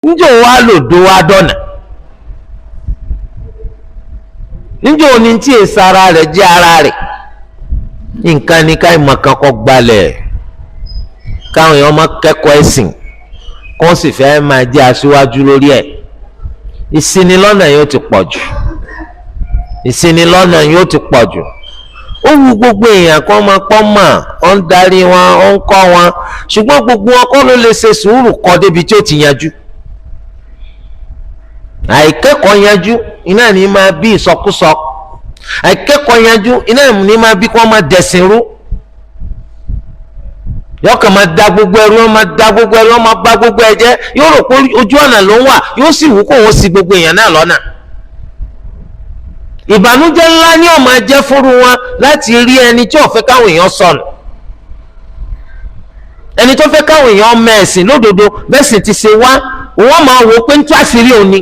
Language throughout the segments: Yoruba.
ńjọ́ wa lòdó wa dọ̀nà ńjọ́ òní tí èsì ara rẹ̀ jẹ́ ara rẹ̀ nǹkan ní ká ìmọ̀ kan kọ́ gbalẹ̀ káwọn èèyàn máa kẹ́kọ̀ọ́ ẹ̀sìn kó sì fẹ́ máa jẹ́ aṣíwájú lórí ẹ̀ ìṣinilọ́nà yóò ti pọ̀ jù ìṣinilọ́nà yóò ti pọ̀ jù ó wu gbogbo èèyàn kan máa pọ́ mọ̀ ó ń darí wọn ó ń kọ́ wọn ṣùgbọ́n gbogbo wọn kọ́ ló lè ṣe sùúrù kọ́ débi tí ó ti yanjú àìkẹ́kọ̀ọ́ yanjú iná ní máa bí ìsọkúsọ àìkẹ́kọ̀ọ́ yanjú iná ní máa bí kí wọ́n máa dẹ̀sìn rú yọkàn máa da gbogbo ẹrú wọn máa da gbogbo ẹrú wọn máa bá gbogbo ẹ jẹ́ yóò rò pé ojú ọ̀nà ló ń wà yóò sì wù kó wọ́n sí gbogbo èèyàn náà lọ́nà ìbànújẹ́ ńlá ni ó máa jẹ́ fúnru wọn láti rí ẹni tí ó fẹ́ káwọn èèyàn sọnù ẹni tó fẹ́ káwọn èèyàn mẹ́ẹ̀sìn lódodo bẹ́ẹ̀ sì ti ṣe wá wọ́n máa wò pé ń tó àṣírí òní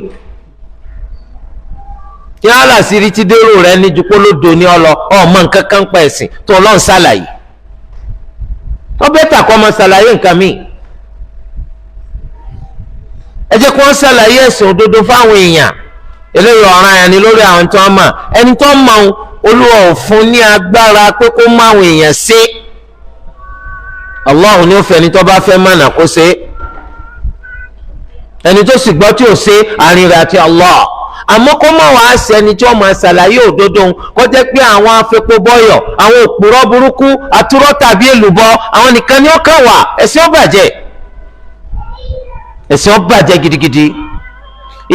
kí á làṣírí ti dérò rẹ ní jupolódo ní ọlọ ọmọ nǹkan kan pa ẹ̀sìn tó Ọlọ́run ṣàlàyé wọ́n bẹ́ẹ̀ tà kọ́ ọmọ ṣàlàyé nǹkan míì ẹ jẹ́ kí wọ́n ṣàlàyé ẹ̀sìn òdodo fáwọn èèyàn eléyìí ọ̀ràn yẹn ni lórí àwọn tó ń mọ̀ ẹni tó ń mọ̀ Olúwa ò fún ní agbára pé kó mọ àwọn èèyàn ṣe Allah ní ó fẹ́ ẹni tó bá fẹ́ mọ̀nà kó ṣe ẹni tó sì gbọ́ tí ò ṣe àárín rẹ̀ àti Allah àmọ́ kó má wàá ṣe ẹni tí wọ́n máa ṣàlàyé òdodo kó jẹ́ pé àwọn afẹ́pọ̀bọyọ̀ àwọn òpùrọ̀ burúkú àtúrọ̀ tàbí èlùbọ́ àwọn nìkan ni ó kàn wá ẹ̀sìn ó bàjẹ́ ẹ̀sìn ó bàjẹ́ gidigidi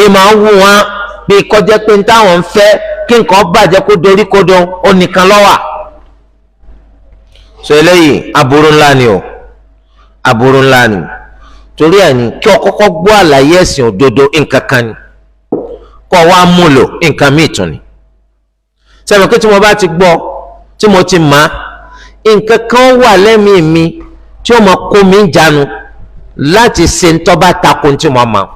ìmọ̀ ń wù wọn bí kọjá pé ní táwọn ń fẹ́ kí nǹkan bàjẹ́ kó dorí kodò ó nìkan lọ́wà so eléyìí aburú ńlá ni o aburú ńlá ni torí ẹ̀ ní kí o kọ́kọ́ gbọ́ àlàyé ẹ̀sìn òdodo nǹkan kan ni kọ́ wa mú lò nǹkan míì tún ni sẹ́mi pé tí mo bá ti gbọ́ tí mo ti mọ̀ nǹkan kan wà lẹ́mìí mi tí ó mọ kó mi ń jánu láti ṣe ń tọ́ bá takò tí mo mọ̀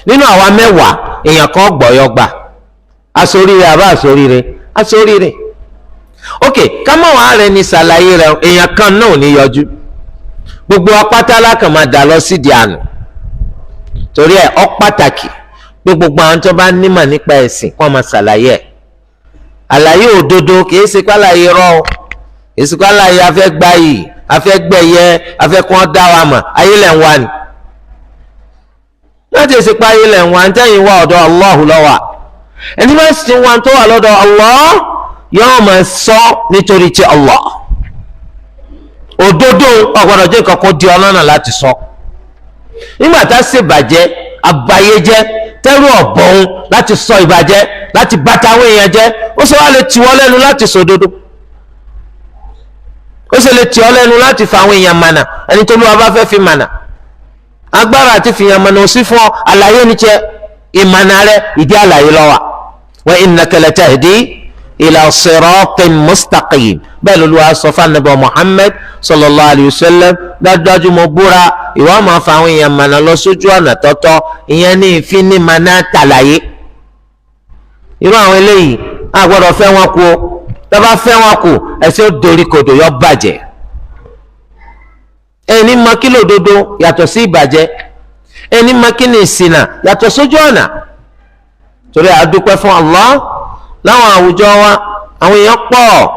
nínú àwa mẹ́wàá èèyàn kan gbọ́yọ́ gbà asoríire àbá asoríire asoríire ok kámọ́wàá rẹ ní ṣàlàyé rẹ èèyàn kan náà ò ní yọjú gbogbo apáta alákàn máa dà lọ sídìí àná torí ẹ ọ pàtàkì pé gbogbo àwọn tó bá nímọ̀ nípa ẹ̀sìn kó máa ṣàlàyé ẹ̀ àlàyé òdodo kìí ṣe pé àlàyé rọ kìí ṣe pé àlàyé afẹ́ gbáyì afẹ́ gbẹ̀yẹ afẹ́ kí wọ́n dá wa mọ̀ ayé lẹ̀ ń wá ni láti ṣe pé ayé lẹ̀ ń wá ntẹ́yìn wá ọ̀dọ̀ Allah lọ́wọ́ ẹni máa sì wá tó wà lọ́dọ̀ Allah yóò máa sọ nítorí ti Allah òdodo ọ̀gbọ́dọ̀ jẹ́ nǹkan kan di ọlọ́nà láti sọ nígbà tá a ṣe bàjẹ́ àbáyéjẹ́ tẹ́rù ọ̀bọ̀n láti sọ ìbàjẹ́ láti bàtà àwọn èèyàn jẹ́ ó sì wá lè tì wọ́n lẹ́nu láti sòdodo ó sì lè tì ọ́ lẹ́nu láti fa àwọn èèyàn mànà ẹni tó lówó bá fẹ́ fi mànà agbára àti fìyàn mànà ò sí fún ọ àlàyé ní tiẹ̀ ìmànà rẹ ìdí àlàyé ló wà wa innaka latahdi ila siratin mustaqim bẹ́ẹ̀ ló wá sọ fún anabi Muhammad sallallahu alayhi wa sallam dájúdájú mo búra ìwà máa fa àwọn èèyàn mànà lọ sójú ọ̀nà tọ́tọ́ ìyẹn ní ìfín ní mànà tàlàyé irú àwọn eléyìí a gbọ́dọ̀ fẹ́ wọn kú o tọ́ba fẹ́ wọn kú ẹ̀sìn ó dorí kodò yọ bàjẹ́ ẹni mọ kí lòdodo yàtọ̀ sí ìbàjẹ́ ẹni mọ kí ni ìṣìnà yàtọ̀ sójú ọ̀nà torí àdúpẹ́ fún Allah láwọn àwùjọ wa àwọn èèyàn pọ̀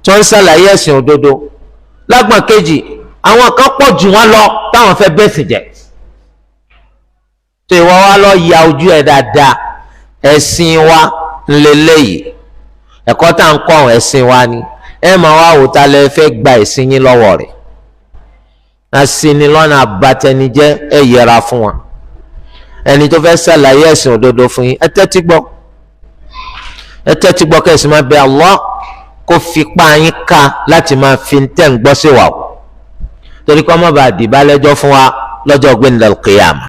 tó ń ṣàlàyé ẹ̀sìn òdodo lágbọ̀n kejì àwọn kan pọ̀ jù wọ́n lọ táwọn fẹ́ bẹ́sìn jẹ́ tó ìwọ wa lọ ya ojú ẹ̀ dáadáa ẹ̀sìn wa ńlẹ́lẹ́yìí ẹ̀kọ́ tá à ń kọ́ ẹ̀sìn wa ni ẹ máa wá wò tá lẹ fẹ́ gba ẹ̀sìn yín lọ́wọ́ rẹ̀ asinilọ́nà abatẹnijẹ́ ẹ yẹra fún wa ẹni tó fẹ́ ṣàlàyé ẹ̀sìn òdodo fún yín ẹ tẹ́tí gbọ́ kẹ́sì máa bẹ Allah kó fipá yín ká láti máa fi tẹ̀ ń gbọ́ sí wa o torí kọ́ mọ́ bá dìbà lẹ́jọ́ fún wa lọ́jọ́ gbẹ̀ndàl qiyamah.